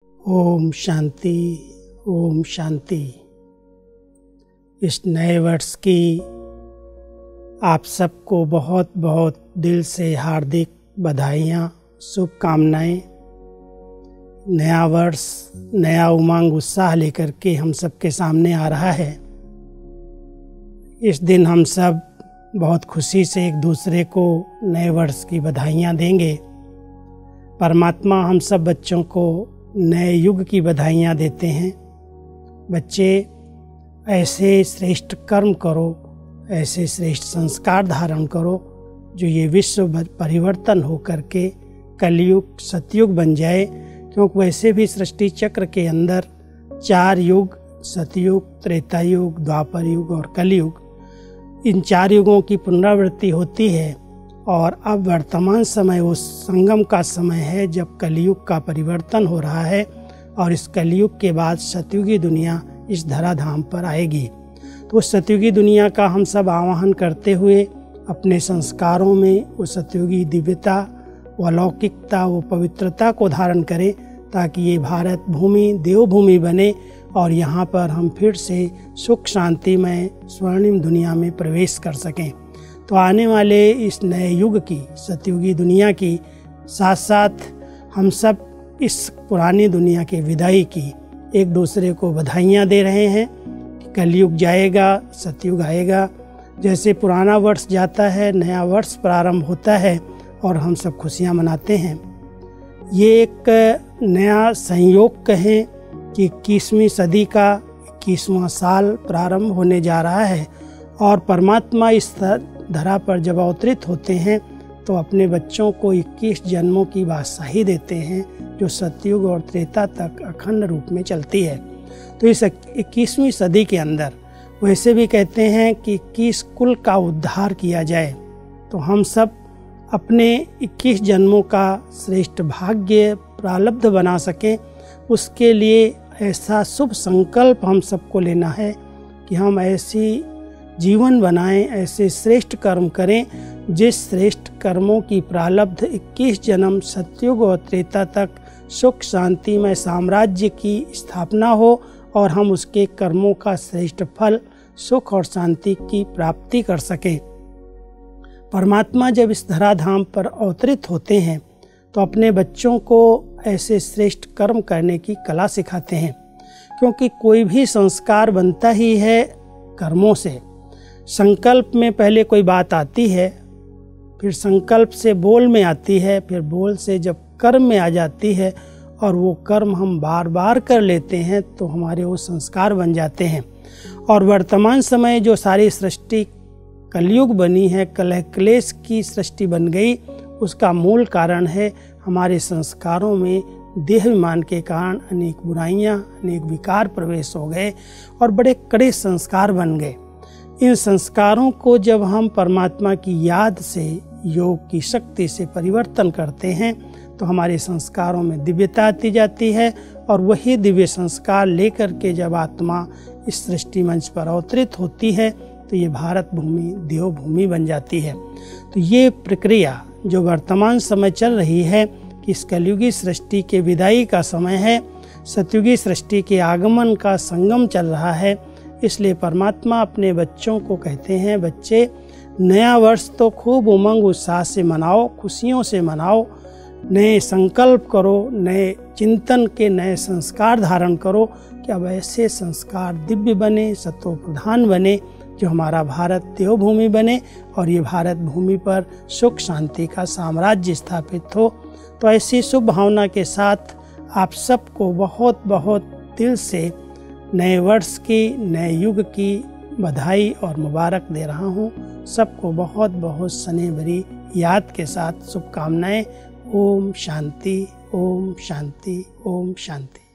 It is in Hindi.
ओम शांति, ओम शांति। इस नए वर्ष की आप सबको बहुत बहुत दिल से हार्दिक बधाइयाँ, शुभकामनाएं। नया वर्ष नया उमंग उत्साह लेकर के हम सबके सामने आ रहा है। इस दिन हम सब बहुत खुशी से एक दूसरे को नए वर्ष की बधाइयाँ देंगे। परमात्मा हम सब बच्चों को नए युग की बधाइयाँ देते हैं। बच्चे, ऐसे श्रेष्ठ कर्म करो, ऐसे श्रेष्ठ संस्कार धारण करो जो ये विश्व परिवर्तन हो करके कलयुग सतयुग बन जाए। क्योंकि वैसे भी सृष्टि चक्र के अंदर 4 युग, सतयुग, त्रेता युग, द्वापर युग और कलयुग, इन 4 युगों की पुनरावृत्ति होती है। और अब वर्तमान समय उस संगम का समय है जब कलयुग का परिवर्तन हो रहा है और इस कलयुग के बाद सतयुगी दुनिया इस धराधाम पर आएगी। तो उस सतयुगी दुनिया का हम सब आवाहन करते हुए अपने संस्कारों में वो सतयुगी दिव्यता, वो अलौकिकता, वो पवित्रता को धारण करें ताकि ये भारत भूमि देवभूमि बने और यहाँ पर हम फिर से सुख शांतिमय स्वर्णिम दुनिया में प्रवेश कर सकें। तो आने वाले इस नए युग की, सतयुगी दुनिया की साथ साथ हम सब इस पुरानी दुनिया के विदाई की एक दूसरे को बधाइयाँ दे रहे हैं। कलयुग जाएगा, सतयुग आएगा। जैसे पुराना वर्ष जाता है, नया वर्ष प्रारंभ होता है और हम सब खुशियाँ मनाते हैं। ये एक नया संयोग कहें कि 21वीं सदी का 21वां साल प्रारंभ होने जा रहा है और परमात्मा इस धरा पर जब अवतरित होते हैं तो अपने बच्चों को 21 जन्मों की बादशाही देते हैं जो सतयुग और त्रेता तक अखंड रूप में चलती है। तो इस 21वीं सदी के अंदर वैसे भी कहते हैं कि 21 कुल का उद्धार किया जाए। तो हम सब अपने 21 जन्मों का श्रेष्ठ भाग्य प्रारब्ध बना सकें, उसके लिए ऐसा शुभ संकल्प हम सबको लेना है कि हम ऐसी जीवन बनाएं, ऐसे श्रेष्ठ कर्म करें जिस श्रेष्ठ कर्मों की प्रारब्ध 21 जन्म सतयुग और त्रेता तक सुख शांति में साम्राज्य की स्थापना हो और हम उसके कर्मों का श्रेष्ठ फल सुख और शांति की प्राप्ति कर सकें। परमात्मा जब इस धराधाम पर अवतरित होते हैं तो अपने बच्चों को ऐसे श्रेष्ठ कर्म करने की कला सिखाते हैं। क्योंकि कोई भी संस्कार बनता ही है कर्मों से। संकल्प में पहले कोई बात आती है, फिर संकल्प से बोल में आती है, फिर बोल से जब कर्म में आ जाती है और वो कर्म हम बार बार कर लेते हैं तो हमारे वो संस्कार बन जाते हैं। और वर्तमान समय जो सारी सृष्टि कलयुग बनी है, कलह क्लेश की सृष्टि बन गई, उसका मूल कारण है हमारे संस्कारों में देहाभिमान के कारण अनेक बुराइयां, अनेक विकार प्रवेश हो गए और बड़े कड़े संस्कार बन गए। इन संस्कारों को जब हम परमात्मा की याद से, योग की शक्ति से परिवर्तन करते हैं तो हमारे संस्कारों में दिव्यता आती जाती है और वही दिव्य संस्कार लेकर के जब आत्मा इस सृष्टि मंच पर अवतरित होती है तो ये भारत भूमि देवभूमि बन जाती है। तो ये प्रक्रिया जो वर्तमान समय चल रही है कि इस कलयुगी सृष्टि के विदाई का समय है, सतयुगी सृष्टि के आगमन का संगम चल रहा है। इसलिए परमात्मा अपने बच्चों को कहते हैं, बच्चे नया वर्ष तो खूब उमंग उत्साह से मनाओ, खुशियों से मनाओ, नए संकल्प करो, नए चिंतन के नए संस्कार धारण करो कि अब ऐसे संस्कार दिव्य बने, सत्व प्रधान बने जो हमारा भारत देवभूमि बने और ये भारत भूमि पर सुख शांति का साम्राज्य स्थापित हो। तो ऐसी शुभ भावना के साथ आप सबको बहुत बहुत दिल से नए वर्ष की, नए युग की बधाई और मुबारक दे रहा हूँ। सबको बहुत बहुत स्नेह भरी याद के साथ शुभकामनाएं। ओम शांति, ओम शांति, ओम शांति।